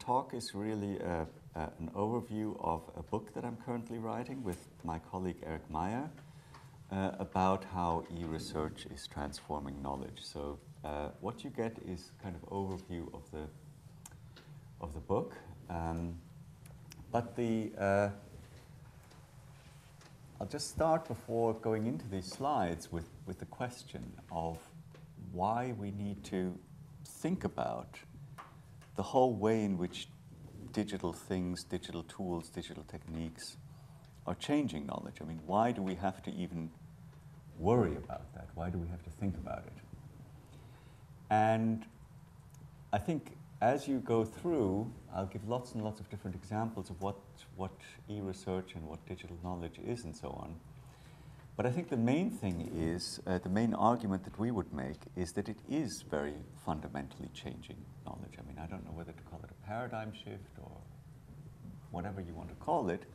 talk is really an overview of a book that I'm currently writing with my colleague Eric Meyer about how e-research is transforming knowledge. So what you get is kind of overview of the book, but I'll just start before going into these slides with the question of why we need to think about the whole way in which digital things, digital tools, digital techniques are changing knowledge. I mean, why do we have to even worry about that? Why do we have to think about it? And I think as you go through, I'll give lots and lots of different examples of what e-research and what digital knowledge is and so on. But I think the main thing is, the main argument that we would make is that it is very fundamentally changing knowledge. I mean, I don't know whether to call it a paradigm shift or whatever you want to call it.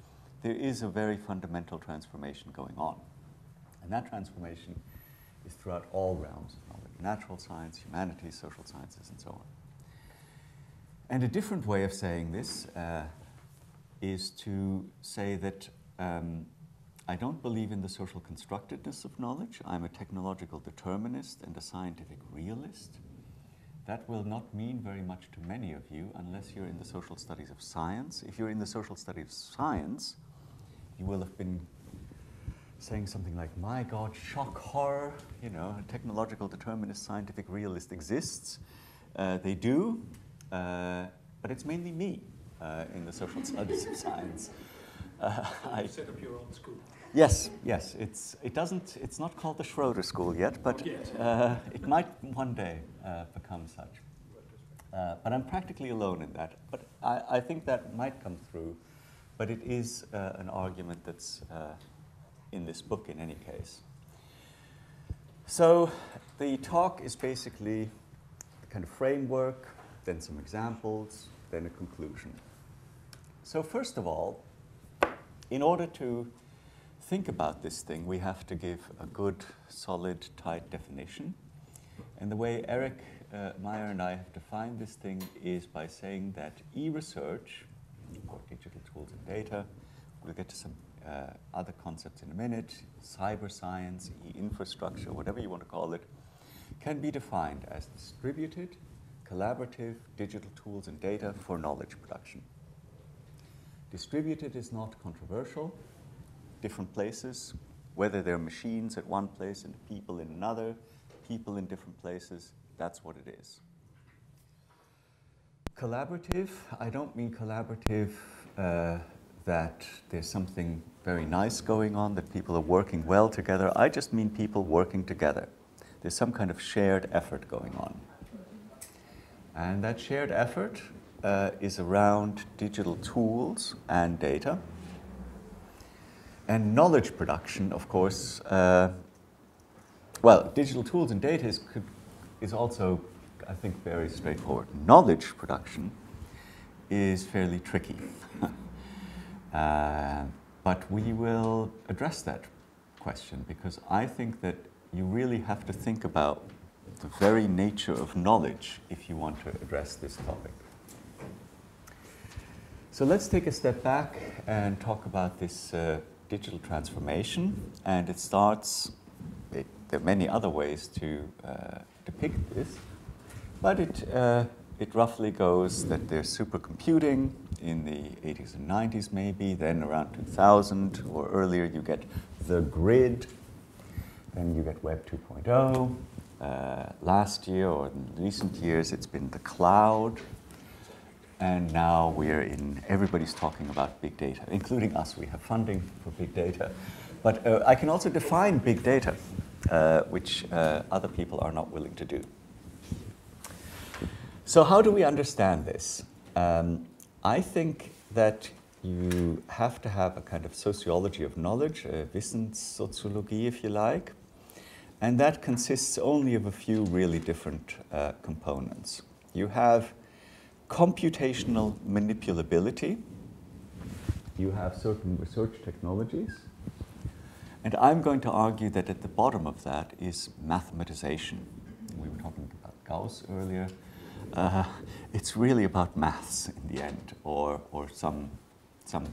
There is a very fundamental transformation going on. And that transformation is throughout all realms of knowledge: natural science, humanities, social sciences, and so on. And a different way of saying this is to say that I don't believe in the social constructedness of knowledge. I'm a technological determinist and a scientific realist. That will not mean very much to many of you unless you're in the social studies of science. If you're in the social studies of science, you will have been saying something like, my God, shock, horror, you know, a technological determinist, scientific realist exists. They do, but it's mainly me in the social studies of science. You set up your own school. Yes, yes. It's not called the Schroeder School yet, but it might one day become such. But I'm practically alone in that. But I think that might come through. But it is an argument that's in this book in any case. So the talk is basically a kind of framework, then some examples, then a conclusion. So first of all, in order to think about this thing, we have to give a good, solid, tight definition. And the way Eric Meyer and I have defined this thing is by saying that e-research, or digital tools and data, we'll get to some other concepts in a minute, cyber science, e-infrastructure, whatever you want to call it, can be defined as distributed, collaborative digital tools and data for knowledge production. Distributed is not controversial. Different places, whether they're machines at one place and people in another, people in different places, that's what it is. Collaborative, I don't mean collaborative that there's something very nice going on, that people are working well together. I just mean people working together. There's some kind of shared effort going on. And that shared effort is around digital tools and data. And knowledge production, of course, well, digital tools and data is also, I think, very straightforward. Knowledge production is fairly tricky. But we will address that question because I think that you really have to think about the very nature of knowledge if you want to address this topic. So let's take a step back and talk about this digital transformation. And it starts, there are many other ways to depict this, but it roughly goes that there's supercomputing in the 80s and 90s maybe, then around 2000 or earlier you get the grid, then you get Web 2.0. Last year or in recent years it's been the cloud. And now everybody's talking about big data, including us. We have funding for big data. But I can also define big data, which other people are not willing to do. So how do we understand this? I think that you have to have a kind of sociology of knowledge, Wissenssoziologie, if you like. And that consists only of a few really different components. You have computational manipulability. You have certain research technologies. And I'm going to argue that at the bottom of that is mathematization. We were talking about Gauss earlier. it's really about maths in the end, or some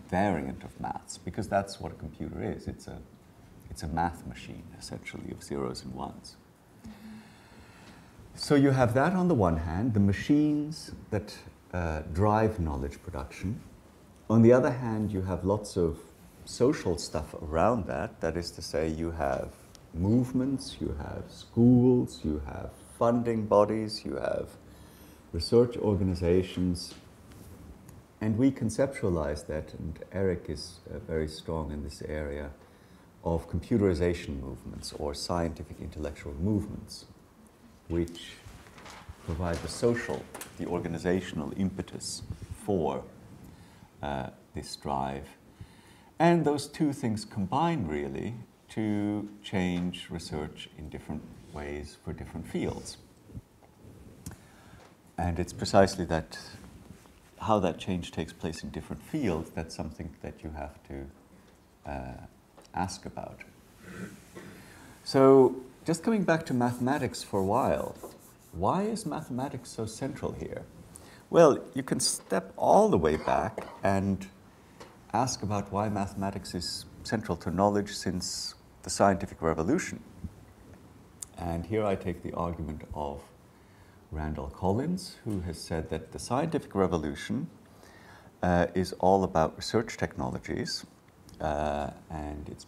variant of maths, because that's what a computer is. It's a math machine, essentially, of zeros and ones. So you have that on the one hand, the machines that drive knowledge production. On the other hand, you have lots of social stuff around that. That is to say, you have movements, you have schools, you have funding bodies, you have research organizations. And we conceptualize that, and Eric is very strong in this area of computerization movements or scientific intellectual movements, which provide the social, the organizational impetus for this drive. And those two things combine really to change research in different ways for different fields. And it's precisely that, how that change takes place in different fields, that's something that you have to ask about. So, just coming back to mathematics for a while, why is mathematics so central here? Well, you can step all the way back and ask about why mathematics is central to knowledge since the scientific revolution. And here I take the argument of Randall Collins, who has said that the scientific revolution is all about research technologies, and it's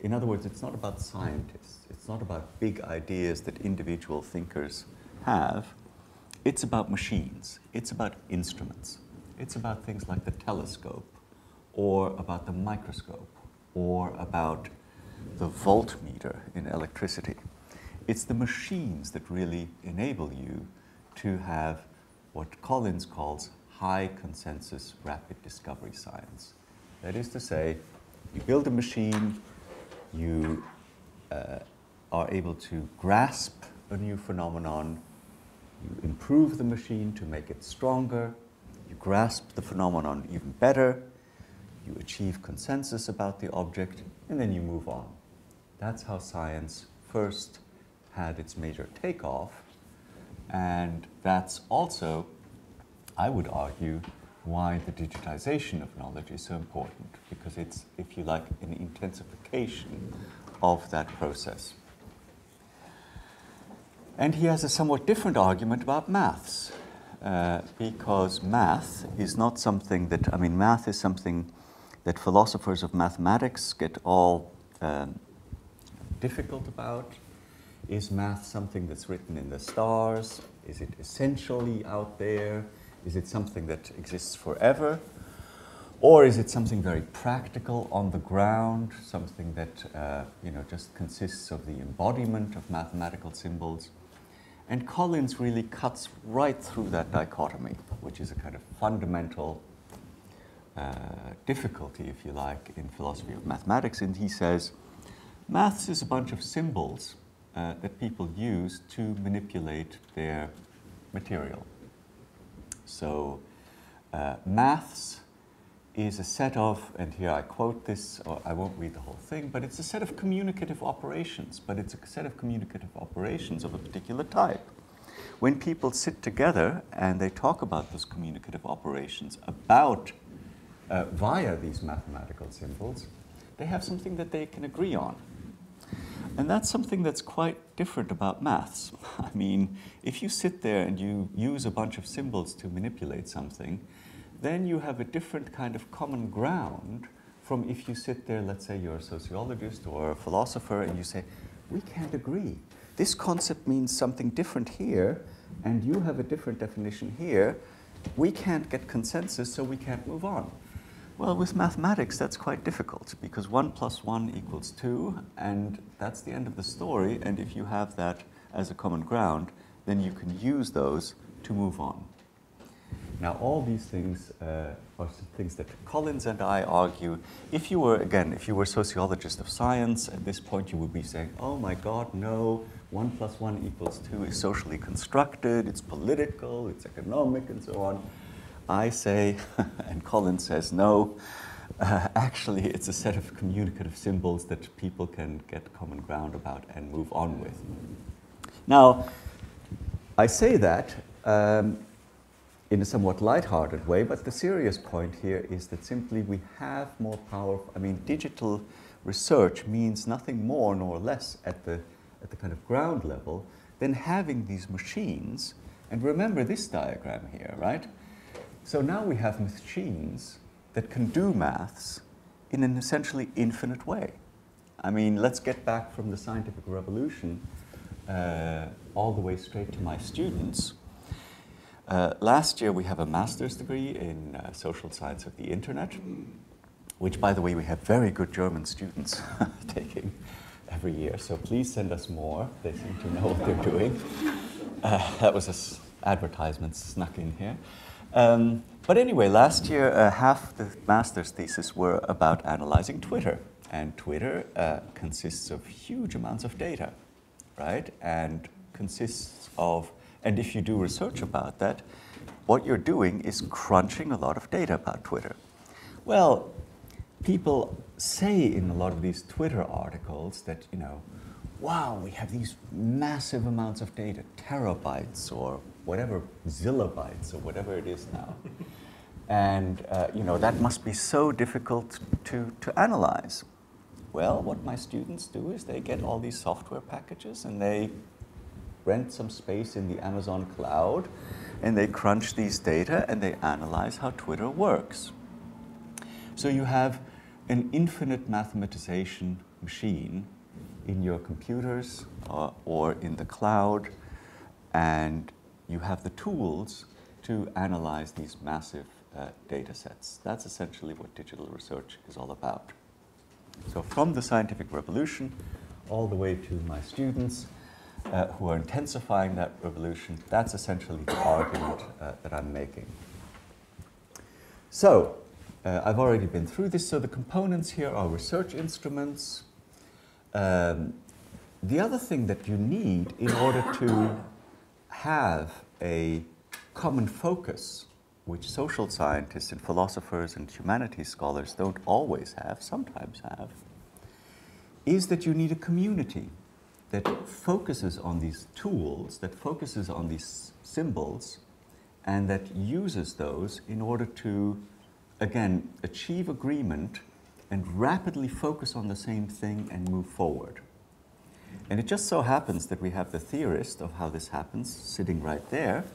in other words, it's not about scientists. It's not about big ideas that individual thinkers have. It's about machines. It's about instruments. It's about things like the telescope, or about the microscope, or about the voltmeter in electricity. It's the machines that really enable you to have what Collins calls high consensus rapid discovery science. That is to say, you build a machine, you are able to grasp a new phenomenon, you improve the machine to make it stronger, you grasp the phenomenon even better, you achieve consensus about the object, and then you move on. That's how science first had its major takeoff, and that's also, I would argue, why the digitization of knowledge is so important, because it's, if you like, an intensification of that process. And he has a somewhat different argument about maths, because math is not something that, math is something that philosophers of mathematics get all difficult about. Is math something that's written in the stars? Is it essentially out there? Is it something that exists forever? Or is it something very practical on the ground, something that just consists of the embodiment of mathematical symbols? And Collins really cuts right through that dichotomy, which is a kind of fundamental difficulty, if you like, in philosophy of mathematics. And he says, maths is a bunch of symbols that people use to manipulate their material. So maths is a set of, and here I quote this, or I won't read the whole thing, but it's a set of communicative operations, but it's a set of communicative operations of a particular type. When people sit together and they talk about those communicative operations about via these mathematical symbols, they have something that they can agree on. And that's something that's quite different about maths. I mean, if you sit there and you use a bunch of symbols to manipulate something, then you have a different kind of common ground from if you sit there, let's say you're a sociologist or a philosopher, and you say, we can't agree. This concept means something different here, and you have a different definition here. We can't get consensus, so we can't move on. Well, with mathematics, that's quite difficult, because 1 + 1 = 2, and that's the end of the story. And if you have that as a common ground, then you can use those to move on. Now, all these things are some things that Collins and I argue. If you were a sociologist of science, at this point you would be saying, oh my God, no, 1 + 1 = 2 is socially constructed, it's political, it's economic, and so on. I say, and Collins says, no, actually it's a set of communicative symbols that people can get common ground about and move on with. Now, I say that in a somewhat light-hearted way, but the serious point here is that simply we have more power. I mean, digital research means nothing more nor less at the kind of ground level than having these machines. And remember this diagram here, right? So now we have machines that can do maths in an essentially infinite way. I mean, let's get back from the scientific revolution all the way straight to my students. Last year we have a master's degree in social science of the internet, which, by the way, we have very good German students taking every year. So please send us more. They seem to know what they're doing. That was an advertisement snuck in here. But anyway, last year half the master's thesis were about analyzing Twitter. And Twitter consists of huge amounts of data, right? And consists of, and if you do research about that, what you're doing is crunching a lot of data about Twitter. Well, people say in a lot of these Twitter articles that, you know, wow, we have these massive amounts of data, terabytes or whatever, zillabytes or whatever it is now. And, you know, that must be so difficult to analyze. Well, what my students do is they get all these software packages and they rent some space in the Amazon cloud and they crunch these data and they analyze how Twitter works. So you have an infinite mathematization machine in your computers or in the cloud, and you have the tools to analyze these massive data sets. That's essentially what digital research is all about. So from the scientific revolution all the way to my students who are intensifying that revolution, that's essentially the argument that I'm making. So I've already been through this. So the components here are research instruments. The other thing that you need in order to have a common focus, which social scientists and philosophers and humanities scholars don't always have, sometimes have, is that you need a community that focuses on these tools, that focuses on these symbols, and that uses those in order to, again, achieve agreement and rapidly focus on the same thing and move forward. And it just so happens that we have the theorist of how this happens sitting right there,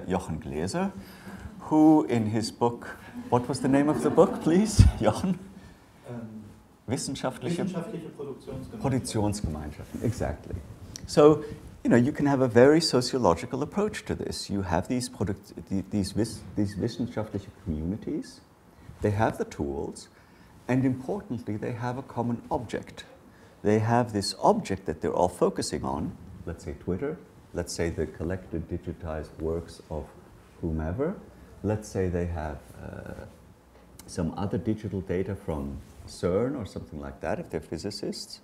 Jochen Gläser, who in his book, what was the name of the book, please, Jochen? Wissenschaftliche Produktionsgemeinschaften, exactly. So, you know, you can have a very sociological approach to this. You have these wissenschaftliche communities, they have the tools, and importantly, they have a common object. They have this object that they're all focusing on, let's say Twitter, let's say the collected digitized works of whomever, let's say they have some other digital data from CERN or something like that, if they're physicists.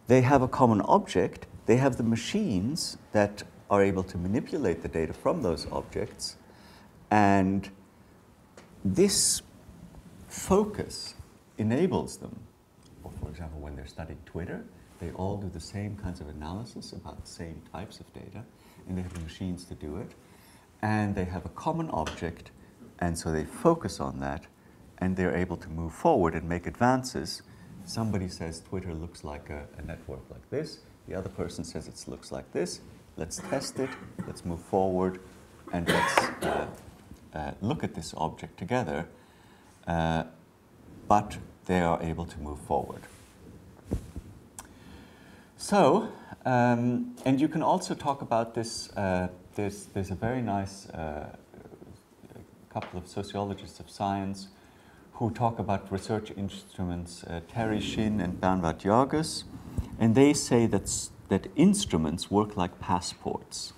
They have a common object. They have the machines that are able to manipulate the data from those objects. And this focus enables them, or for example, when they're studying Twitter, they all do the same kinds of analysis about the same types of data, and they have the machines to do it. And they have a common object, and so they focus on that, and they're able to move forward and make advances. Somebody says Twitter looks like a network like this. The other person says it looks like this. Let's test it. Let's move forward, and let's look at this object together. But they are able to move forward. So, and you can also talk about this. There's a very nice couple of sociologists of science who talk about research instruments, Terry Shin and Bernhard Jörges, and they say that instruments work like passports.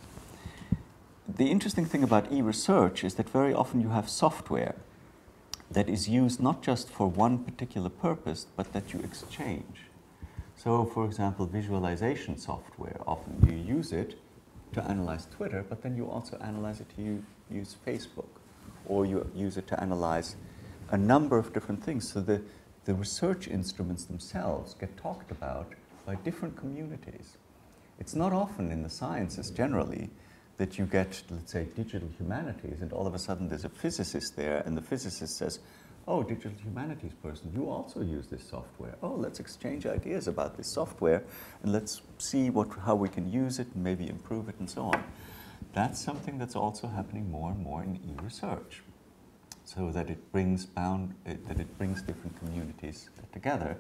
The interesting thing about e-research is that very often you have software that is used not just for one particular purpose, but that you exchange. So, for example, visualization software, often you use it to analyze Twitter, but then you also analyze it to use Facebook, or you use it to analyze a number of different things. So the research instruments themselves get talked about by different communities. It's not often in the sciences generally that you get, let's say, digital humanities, and all of a sudden there's a physicist there, and the physicist says, oh, digital humanities person, you also use this software. Oh, let's exchange ideas about this software, and let's see how we can use it and maybe improve it and so on. That's something that's also happening more and more in e-research, so that it brings different communities together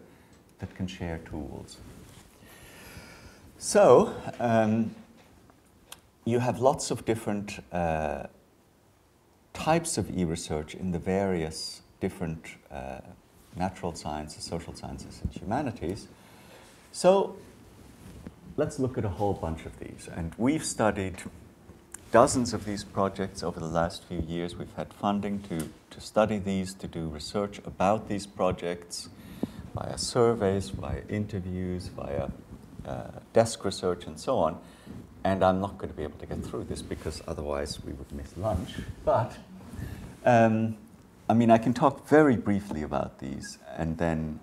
that can share tools. So, you have lots of different types of e-research in the various different natural sciences, social sciences, and humanities. So let's look at a whole bunch of these. And we've studied dozens of these projects over the last few years. We've had funding to study these, to do research about these projects via surveys, via interviews, via desk research, and so on. And I'm not going to be able to get through this because otherwise we would miss lunch. But, I mean, I can talk very briefly about these, and then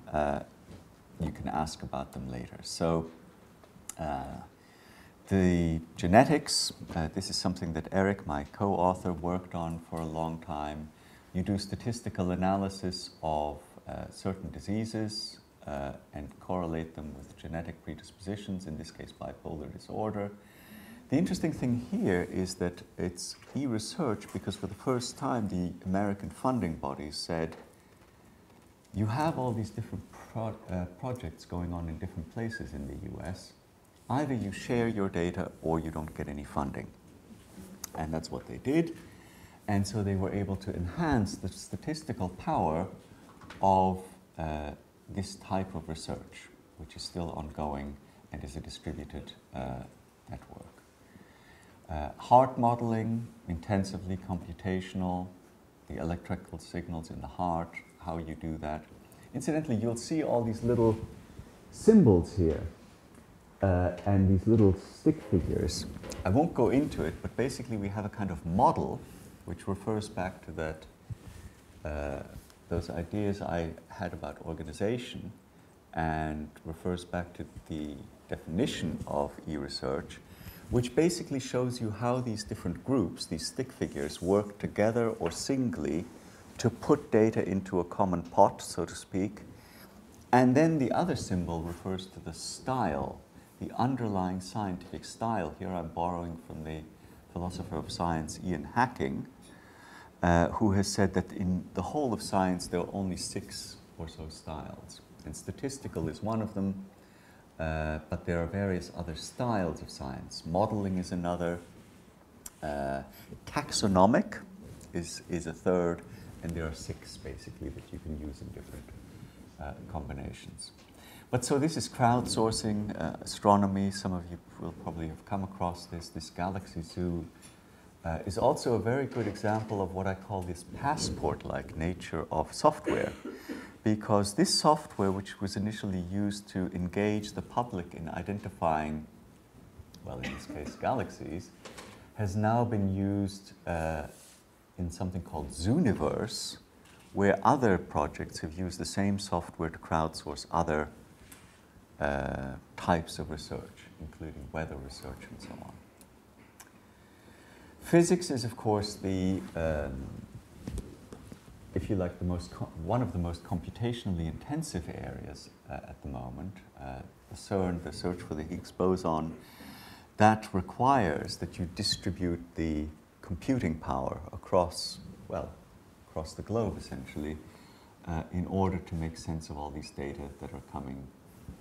you can ask about them later. So, the genetics, this is something that Eric, my co-author, worked on for a long time. You do statistical analysis of certain diseases and correlate them with genetic predispositions, in this case bipolar disorder. The interesting thing here is that it's e-research because for the first time the American funding bodies said, you have all these different projects going on in different places in the US. Either you share your data or you don't get any funding. And that's what they did. And so they were able to enhance the statistical power of this type of research, which is still ongoing and is a distributed network. Heart modeling, intensively computational, the electrical signals in the heart, how you do that. Incidentally, you'll see all these little symbols here and these little stick figures. I won't go into it, but basically we have a kind of model which refers back to that those ideas I had about organization and refers back to the definition of e-research, which basically shows you how these different groups, these stick figures, work together or singly to put data into a common pot, so to speak. And then the other symbol refers to the style, the underlying scientific style. Here I'm borrowing from the philosopher of science, Ian Hacking, who has said that in the whole of science there are only 6 or so styles. And statistical is one of them. But there are various other styles of science. Modeling is another. Taxonomic is a third, and there are 6 basically that you can use in different combinations. But so this is crowdsourcing, astronomy. Some of you will probably have come across this. This Galaxy Zoo is also a very good example of what I call this passport-like nature of software. Because this software, which was initially used to engage the public in identifying, well, in this case, galaxies, has now been used in something called Zooniverse, where other projects have used the same software to crowdsource other types of research, including weather research and so on. Physics is, of course, the if you like, one of the most computationally intensive areas at the moment. The CERN, the search for the Higgs boson, that requires that you distribute the computing power across the globe, essentially, in order to make sense of all these data that are coming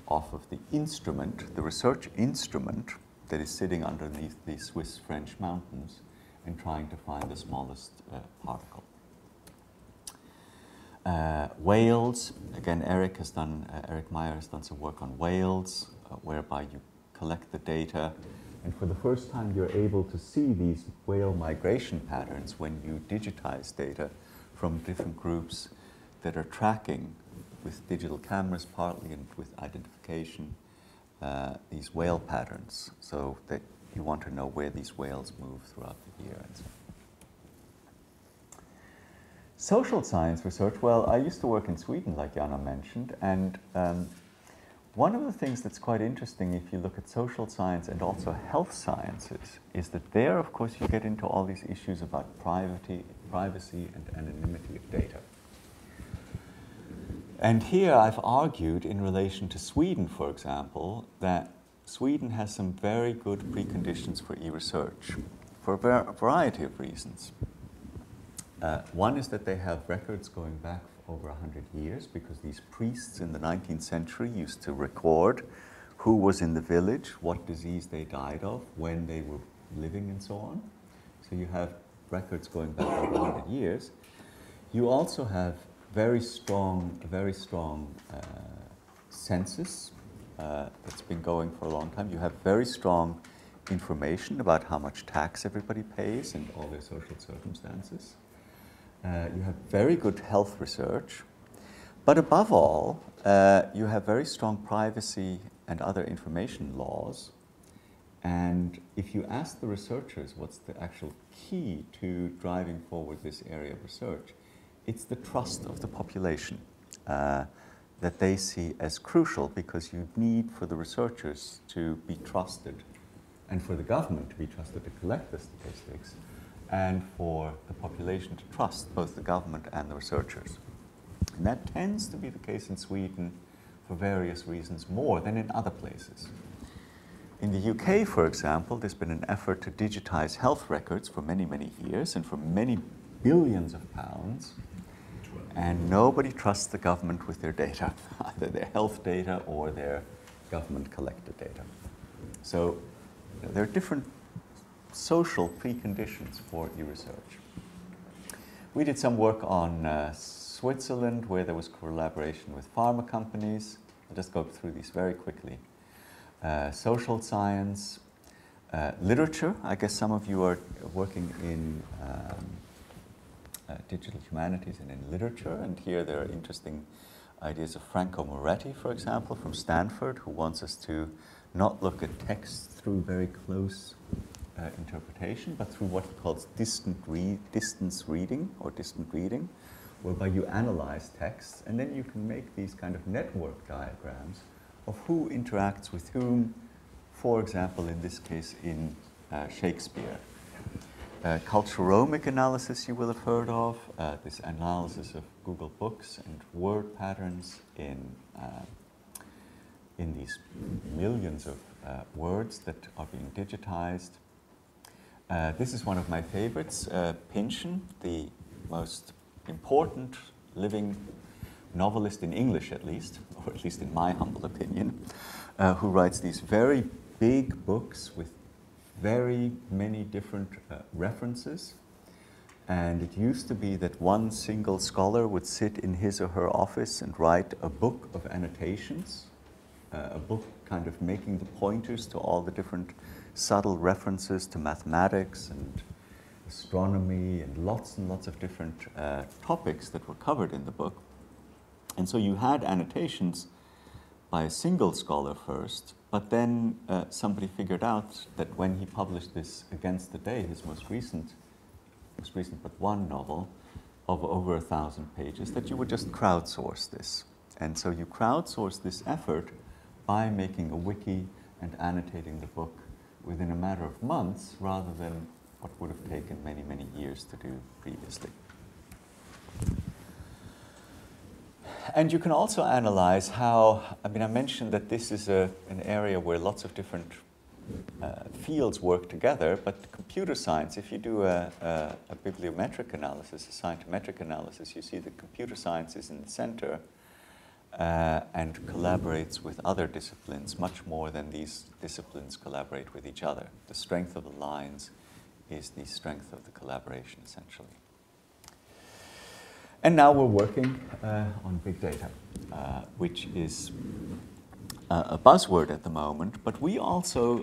off of the instrument, the research instrument that is sitting underneath the Swiss-French mountains and trying to find the smallest particle. Whales, again, Eric Meyer has done some work on whales, whereby you collect the data, and for the first time you're able to see these whale migration patterns when you digitize data from different groups that are tracking with digital cameras partly and with identification these whale patterns, so that you want to know where these whales move throughout the year and so on. Social science research, well, I used to work in Sweden, like Jana mentioned, and one of the things that's quite interesting if you look at social science and also health sciences is that there, of course, you get into all these issues about privacy and anonymity of data. And here I've argued in relation to Sweden, for example, that Sweden has some very good preconditions for e-research for a variety of reasons. One is that they have records going back over 100 years because these priests in the 19th century used to record who was in the village, what disease they died of, when they were living and so on. So you have records going back over 100 years. You also have a very strong census that's been going for a long time. You have very strong information about how much tax everybody pays and all their social circumstances. You have very good health research, but above all, you have very strong privacy and other information laws. And if you ask the researchers what's the actual key to driving forward this area of research, it's the trust of the population that they see as crucial, because you need for the researchers to be trusted and for the government to be trusted to collect the statistics, and for the population to trust both the government and the researchers. And that tends to be the case in Sweden for various reasons more than in other places. In the UK, for example, there's been an effort to digitize health records for many, many years and for many billions of pounds, and nobody trusts the government with their data, either their health data or their government-collected data. So there are different social preconditions for e-research. We did some work on Switzerland, where there was collaboration with pharma companies. I'll just go through these very quickly. Social science, literature. I guess some of you are working in digital humanities and in literature, and here there are interesting ideas of Franco Moretti, for example, from Stanford, who wants us to not look at text through very close interpretation, but through what he calls distance reading, whereby you analyze texts and then you can make these kind of network diagrams of who interacts with whom, for example, in this case, in Shakespeare. Culturomic analysis you will have heard of, this analysis of Google Books and word patterns in these millions of words that are being digitized. This is one of my favorites, Pynchon, the most important living novelist in English, at least, or at least in my humble opinion, who writes these very big books with very many different references. And it used to be that one single scholar would sit in his or her office and write a book of annotations, a book kind of making the pointers to all the different subtle references to mathematics and astronomy and lots of different topics that were covered in the book. And so you had annotations by a single scholar first, but then somebody figured out that when he published this Against the Day, his most recent but one novel of over 1,000 pages, that you would just crowdsource this. And so you crowdsource this effort by making a wiki and annotating the book within a matter of months, rather than what would have taken many, many years to do previously. And you can also analyze how, I mentioned that this is an area where lots of different fields work together, but computer science, if you do a bibliometric analysis, a scientometric analysis, you see that computer science is in the center and collaborates with other disciplines much more than these disciplines collaborate with each other. The strength of the lines is the strength of the collaboration, essentially. And now we're working on big data, which is a buzzword at the moment, but we also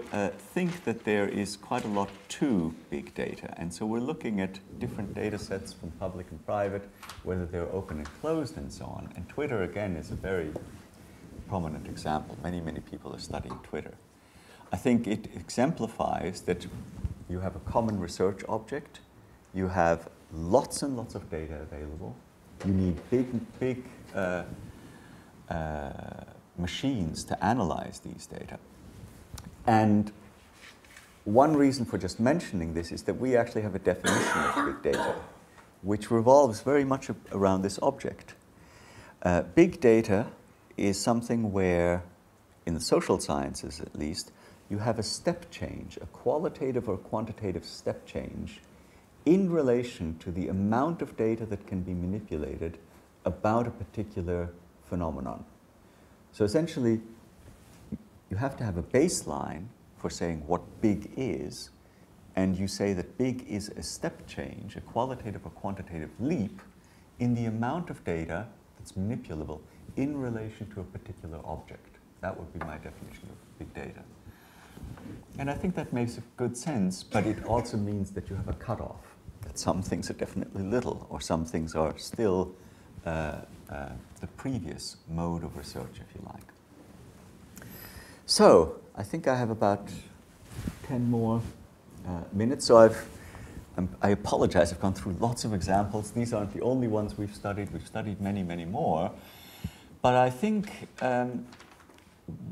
think that there is quite a lot to big data. And so we're looking at different data sets from public and private, whether they're open and closed and so on. And Twitter, again, is a very prominent example. Many, many people are studying Twitter. I think it exemplifies that you have a common research object, you have lots and lots of data available, you need big machines to analyze these data. And one reason for just mentioning this is that we actually have a definition of big data, which revolves very much around this object. Big data is something where, in the social sciences at least, you have a step change, a qualitative or quantitative step change in relation to the amount of data that can be manipulated about a particular phenomenon. So essentially, you have to have a baseline for saying what big is, and you say that big is a step change, a qualitative or quantitative leap in the amount of data that's manipulable in relation to a particular object. That would be my definition of big data. And I think that makes good sense, but it also means that you have a cutoff, that some things are definitely little, or some things are still the previous mode of research, if you like. So, I think I have about 10 more minutes. So I apologize, I've gone through lots of examples. These aren't the only ones we've studied. We've studied many, many more. But I think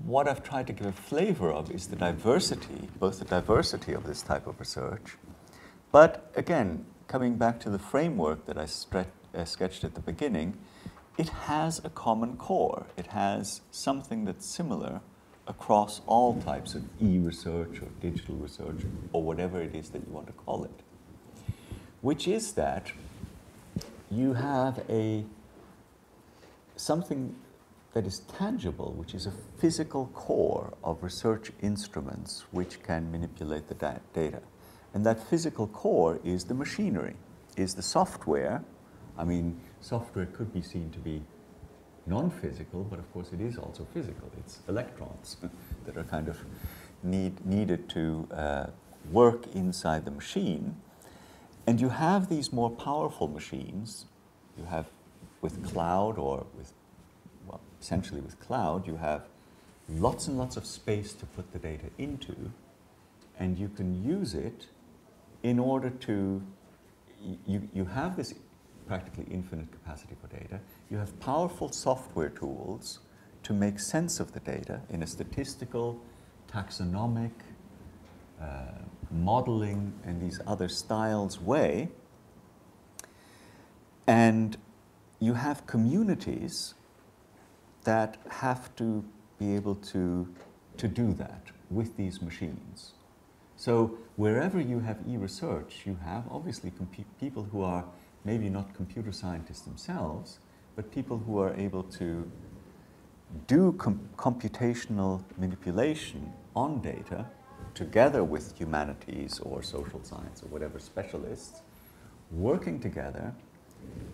what I've tried to give a flavor of is the diversity, both the diversity of this type of research, but again, coming back to the framework that I sketched at the beginning, it has a common core. It has something that's similar across all types of e-research or digital research or whatever it is that you want to call it, which is that you have something that is tangible, which is a physical core of research instruments which can manipulate the data. And that physical core is the machinery, is the software. I mean, software could be seen to be non-physical, but of course it is also physical. It's electrons that are kind of needed to work inside the machine. And you have these more powerful machines. You have with cloud or with, well, essentially with cloud, you have lots and lots of space to put the data into, and you can use it in order to, you have this practically infinite capacity for data. You have powerful software tools to make sense of the data in a statistical, taxonomic, modeling, and these other styles way. And you have communities that have to be able to do that with these machines. So wherever you have e-research, you have obviously people who are maybe not computer scientists themselves, but people who are able to do computational manipulation on data together with humanities or social science or whatever specialists working together,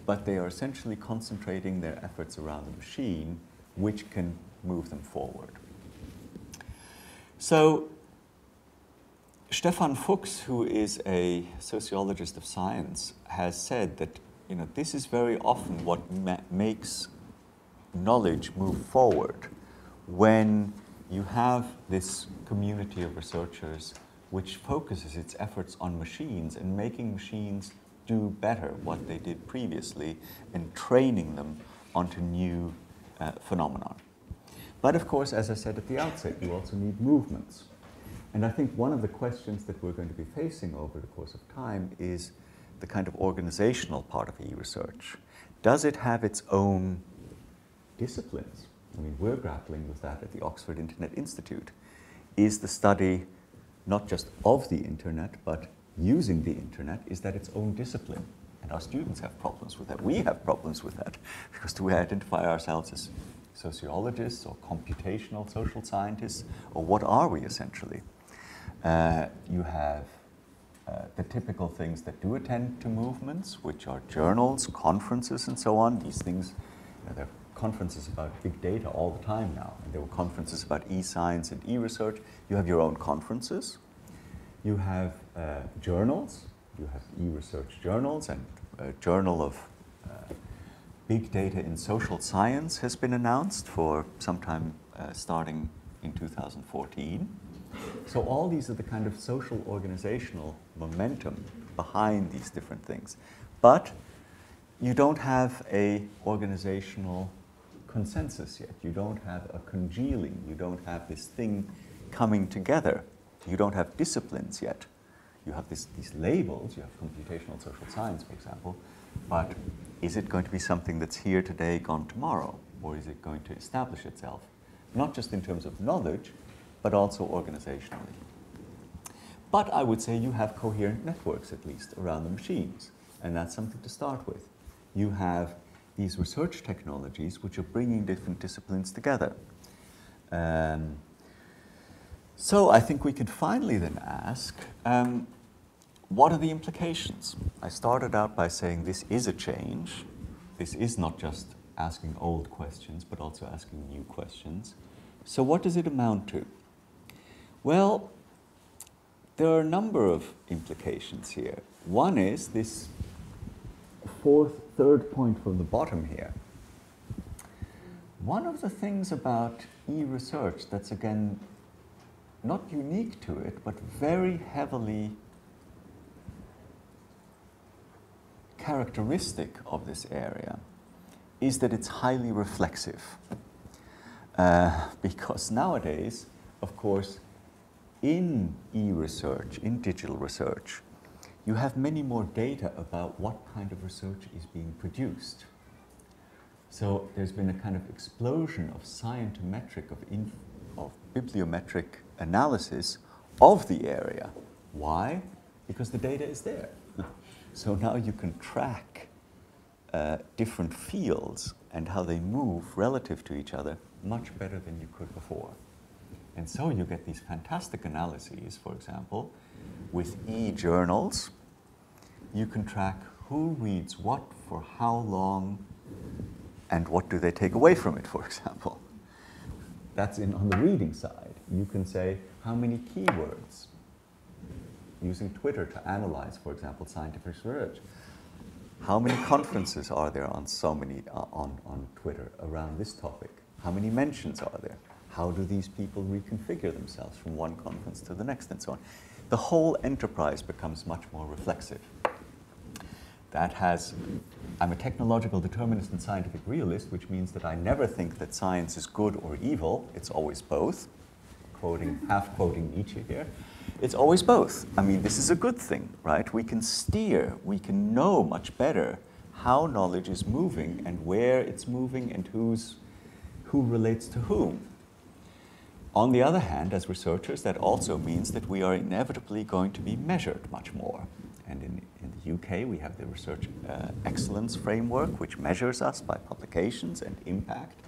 but they are essentially concentrating their efforts around the machine, which can move them forward. So Stefan Fuchs, who is a sociologist of science, has said that this is very often what makes knowledge move forward, when you have this community of researchers which focuses its efforts on machines and making machines do better what they did previously and training them onto new phenomenon. But of course, as I said at the outset, you also need movements. And I think one of the questions that we're going to be facing over the course of time is the kind of organizational part of e-research. Does it have its own disciplines? I mean, we're grappling with that at the Oxford Internet Institute. Is the study not just of the internet, but using the internet, is that its own discipline? And our students have problems with that. We have problems with that, because do we identify ourselves as sociologists or computational social scientists, or what are we essentially? You have the typical things that do attend to movements, which are journals, conferences, and so on. These things, there are conferences about big data all the time now, and there were conferences about e-science and e-research. You have your own conferences. You have journals. You have e-research journals, and a journal of big data in social science has been announced for sometime starting in 2014. So all these are the kind of social organizational momentum behind these different things. But you don't have a organizational consensus yet. You don't have a congealing. You don't have this thing coming together. You don't have disciplines yet. You have these labels. You have computational social science, for example. But is it going to be something that's here today, gone tomorrow? Or is it going to establish itself? Not just in terms of knowledge, but also organizationally. But I would say you have coherent networks, at least, around the machines. And that's something to start with. You have these research technologies which are bringing different disciplines together. So I think we can finally then ask, what are the implications? I started out by saying this is a change. This is not just asking old questions, but also asking new questions. So what does it amount to? Well, there are a number of implications here. One is this third point from the bottom here. One of the things about e-research that's, again, not unique to it, but very heavily characteristic of this area is that it's highly reflexive. Because nowadays, of course, in e-research, in digital research, you have many more data about what kind of research is being produced. So there's been a kind of explosion of scientometric, of bibliometric analysis of the area. Why? Because the data is there. So now you can track different fields and how they move relative to each other much better than you could before. And so you get these fantastic analyses, for example, with e-journals. You can track who reads what for how long and what do they take away from it, for example. That's on the reading side. You can say how many keywords, using Twitter to analyze, for example, scientific research. How many conferences are there on on Twitter around this topic? How many mentions are there? How do these people reconfigure themselves from one conference to the next, and so on? The whole enterprise becomes much more reflexive. I'm a technological determinist and scientific realist, which means that I never think that science is good or evil. It's always both. Half quoting Nietzsche here. It's always both. I mean, this is a good thing, right? We can steer, we can know much better how knowledge is moving and where it's moving and who relates to whom. On the other hand, as researchers, that also means that we are inevitably going to be measured much more. And in the UK, we have the Research Excellence Framework, which measures us by publications and impact.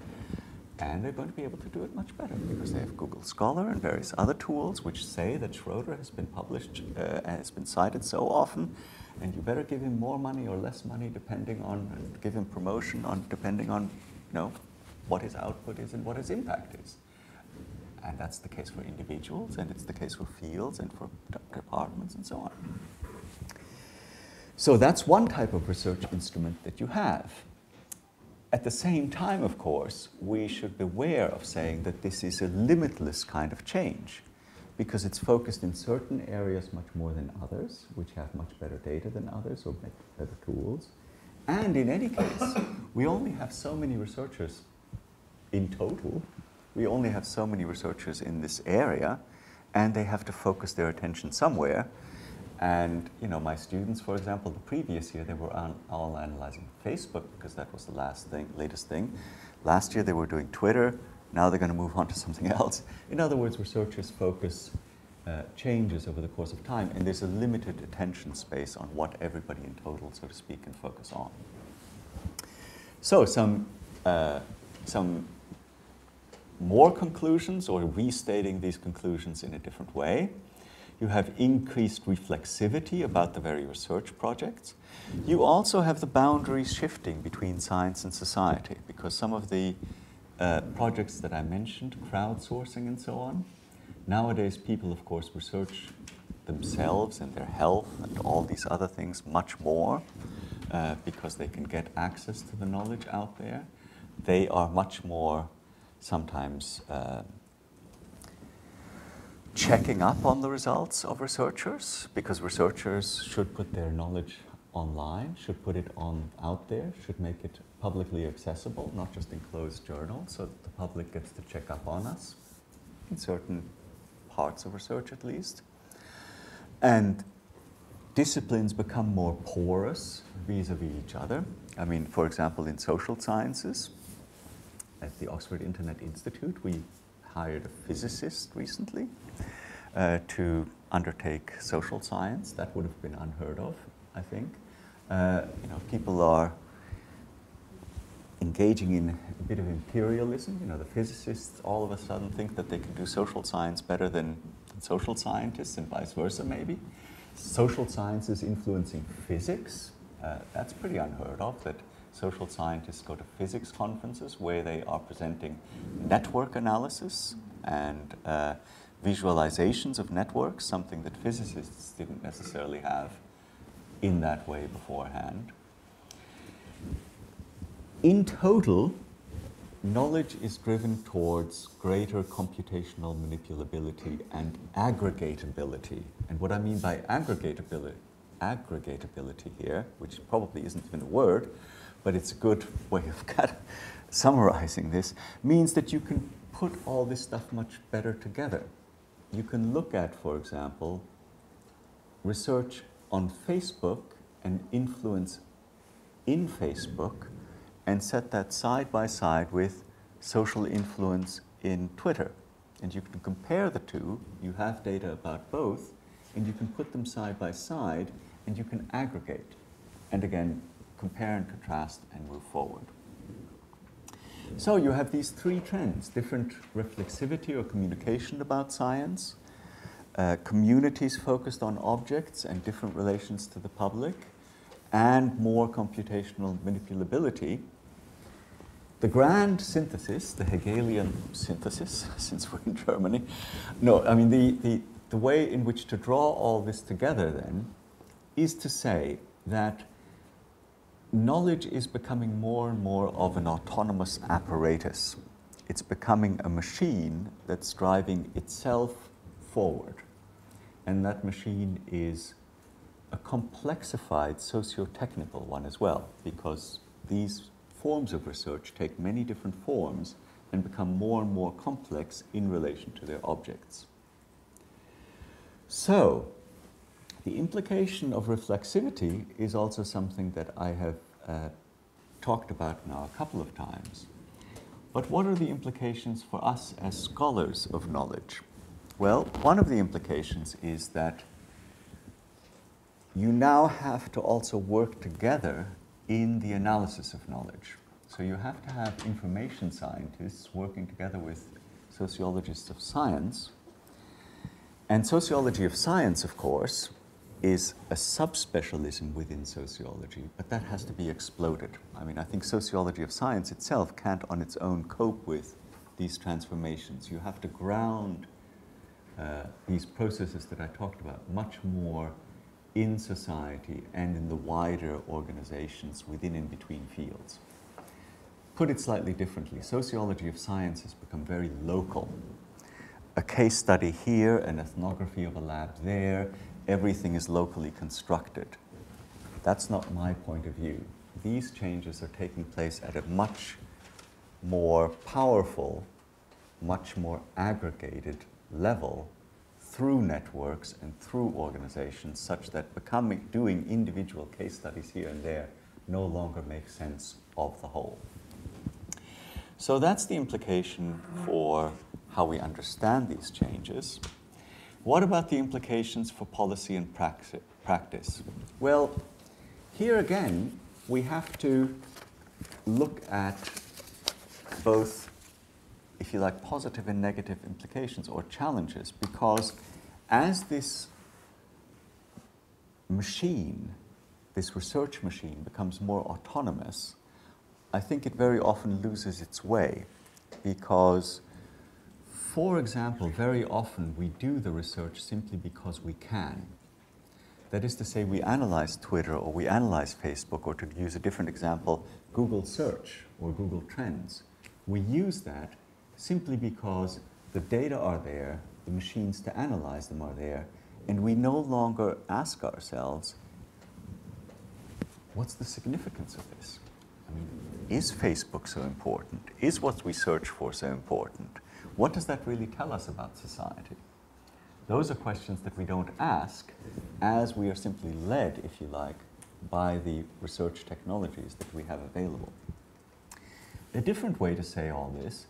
And they're going to be able to do it much better because they have Google Scholar and various other tools which say that Schroeder has been published, has been cited so often, and you better give him more money or less money depending on, give him promotion depending on, what his output is and what his impact is. And that's the case for individuals, and it's the case for fields and for departments and so on. So that's one type of research instrument that you have. At the same time, of course, we should beware of saying that this is a limitless kind of change because it's focused in certain areas much more than others, which have much better data than others or better tools. And in any case, we only have so many researchers in total. We only have so many researchers in this area, and they have to focus their attention somewhere. And my students, for example, the previous year, they were all analyzing Facebook because that was the latest thing. Last year, they were doing Twitter. Now they're going to move on to something else. In other words, researchers' focus changes over the course of time, and there's a limited attention space on what everybody in total, so to speak, can focus on. So some more conclusions, or restating these conclusions in a different way. You have increased reflexivity about the very research projects. You also have the boundaries shifting between science and society, because some of the projects that I mentioned, crowdsourcing and so on, nowadays people, of course, research themselves and their health and all these other things much more because they can get access to the knowledge out there. They are much more sometimes checking up on the results of researchers, because researchers should put their knowledge online, should put it out there, should make it publicly accessible, not just in closed journals, so that the public gets to check up on us, in certain parts of research at least. And disciplines become more porous vis-a-vis each other. I mean, for example, in social sciences, at the Oxford Internet Institute, we hired a physicist recently to undertake social science. That would have been unheard of, I think. You know, people are engaging in a bit of imperialism. You know, the physicists all of a sudden think that they can do social science better than social scientists, and vice versa, maybe. Social sciences influencing physics. That's pretty unheard of, that social scientists go to physics conferences where they are presenting network analysis and visualizations of networks, something that physicists didn't necessarily have in that way beforehand. In total, knowledge is driven towards greater computational manipulability and aggregatability. And what I mean by aggregatability here, which probably isn't even a word, but it's a good way of kind of summarizing this, means that you can put all this stuff much better together. You can look at, for example, research on Facebook and influence in Facebook and set that side by side with social influence in Twitter. And you can compare the two, you have data about both, and you can put them side by side, and you can aggregate. And again, compare and contrast and move forward. So you have these three trends: different reflexivity or communication about science, communities focused on objects and different relations to the public, and more computational manipulability. The grand synthesis, the Hegelian synthesis, since we're in Germany, no, I mean the way in which to draw all this together then is to say that knowledge is becoming more and more of an autonomous apparatus. It's becoming a machine that's driving itself forward. And that machine is a complexified socio-technical one as well, because these forms of research take many different forms and become more and more complex in relation to their objects. So, the implication of reflexivity is also something that I have talked about now a couple of times. But what are the implications for us as scholars of knowledge? Well, one of the implications is that you now have to also work together in the analysis of knowledge. So you have to have information scientists working together with sociologists of science. And sociology of science, of course, is a subspecialism within sociology, but that has to be exploded. I mean, I think sociology of science itself can't on its own cope with these transformations. You have to ground these processes that I talked about much more in society and in the wider organizations within and between fields. Put it slightly differently, sociology of science has become very local. A case study here, an ethnography of a lab there, everything is locally constructed. That's not my point of view. These changes are taking place at a much more powerful, much more aggregated level through networks and through organizations, such that doing individual case studies here and there no longer makes sense of the whole. So that's the implication for how we understand these changes. What about the implications for policy and practice? Well, here again, we have to look at both, if you like, positive and negative implications or challenges, because as this machine, this research machine, becomes more autonomous, I think it very often loses its way, because, for example, very often we do the research simply because we can. That is to say, we analyze Twitter or we analyze Facebook, or to use a different example, Google search or Google Trends. We use that simply because the data are there, the machines to analyze them are there, and we no longer ask ourselves, what's the significance of this? I mean, Is Facebook so important? Is what we search for so important? What does that really tell us about society? Those are questions that we don't ask as we are simply led, if you like, by the research technologies that we have available. A different way to say all this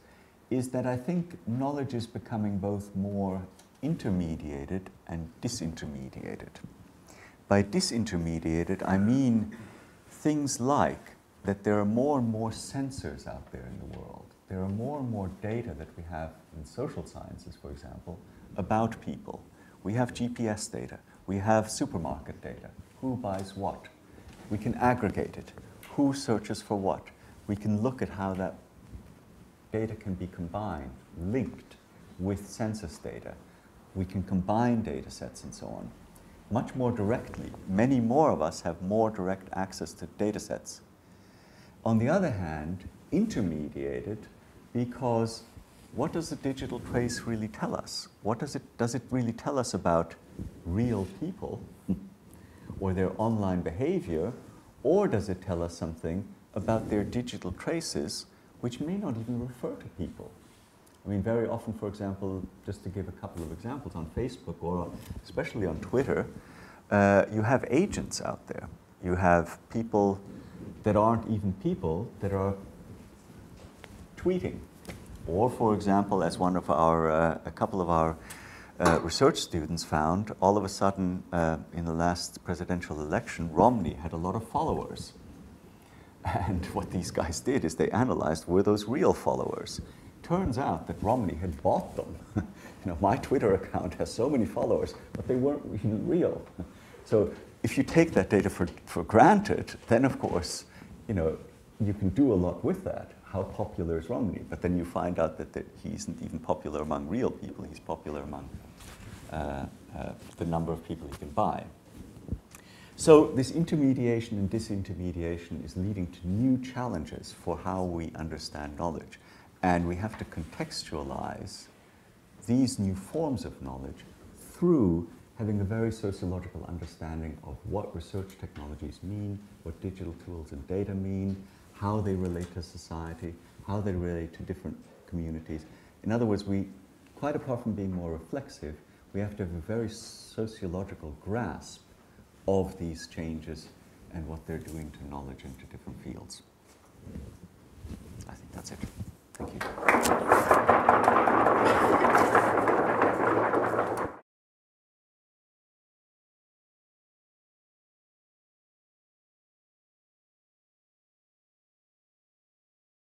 is that I think knowledge is becoming both more intermediated and disintermediated. By disintermediated, I mean things like that there are more and more sensors out there in the world. There are more and more data that we have in social sciences, for example, about people. We have GPS data. We have supermarket data. Who buys what? We can aggregate it. Who searches for what? We can look at how that data can be combined, linked with census data. We can combine data sets and so on. Much more directly. Many more of us have more direct access to data sets. On the other hand, intermediated, because what does the digital trace really tell us? Does it really tell us about real people or their online behavior, or does it tell us something about their digital traces which may not even refer to people? I mean, very often, for example, just to give a couple of examples, on Facebook or especially on Twitter, you have agents out there. You have people that aren't even people that are tweeting. Or, for example, as one of our, a couple of our research students found, all of a sudden in the last presidential election, Romney had a lot of followers. And what these guys did is they analyzed, were those real followers? Turns out that Romney had bought them. You know, my Twitter account has so many followers, but they weren't even real. So if you take that data for granted, then of course, you know, you can do a lot with that. How popular is Romney? But then you find out that he isn't even popular among real people. He's popular among the number of people he can buy. So this intermediation and disintermediation is leading to new challenges for how we understand knowledge. And we have to contextualize these new forms of knowledge through having a very sociological understanding of what research technologies mean, what digital tools and data mean, how they relate to society, how they relate to different communities. In other words, quite apart from being more reflexive, we have to have a very sociological grasp of these changes and what they're doing to knowledge and to different fields. I think that's it. Thank you.